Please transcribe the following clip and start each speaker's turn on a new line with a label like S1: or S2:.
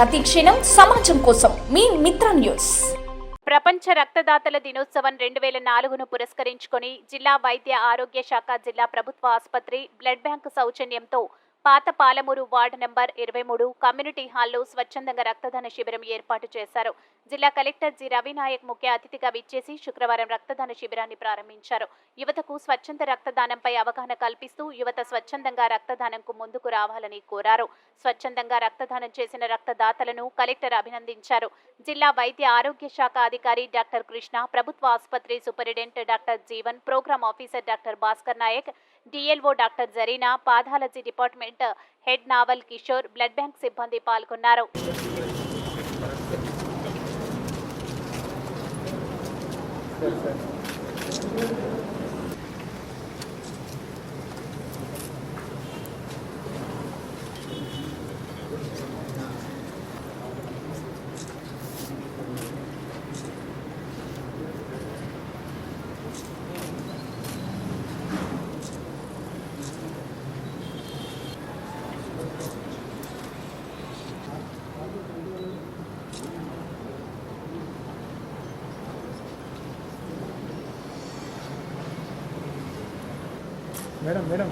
S1: ప్రతి క్షణం సమాజం కోసం మీ మిత్ర న్యూస్.
S2: ప్రపంచ రక్తదాతల దినోత్సవం 2004ను పురస్కరించుకొని జిల్లా వైద్య ఆరోగ్య శాఖ జిల్లా ప్రభుత్వ ఆసుపత్రి బ్లడ్ బ్యాంకు సౌజన్యంతో పాత పాలమూరు వార్డు నంబర్ 23 కమ్యూనిటీ హాల్లో స్వచ్ఛందంగా రక్తదాన శిబిరం ఏర్పాటు చేశారు. జిల్లా కలెక్టర్ జి రవినాయక్ ముఖ్య అతిథిగా విచ్చేసి శుక్రవారం రక్తదాన శిబిరాన్ని ప్రారంభించారు. యువతకు స్వచ్ఛంద రక్తదానంపై అవగాహన కల్పిస్తూ యువత స్వచ్ఛందంగా రక్తదానంకు ముందుకు రావాలని కోరారు. స్వచ్ఛందంగా రక్తదానం చేసిన రక్తదాతలను కలెక్టర్ అభినందించారు. జిల్లా వైద్య ఆరోగ్య శాఖ అధికారి డాక్టర్ కృష్ణ, ప్రభుత్వ ఆసుపత్రి superintendent doctor Jeevan, programme officer doctor Bhaskar Nayak, DLO doctor Zareena, pathology department head Naval Kishore, blood bank సిబ్బంది పాల్గొన్నారు.
S3: మేడం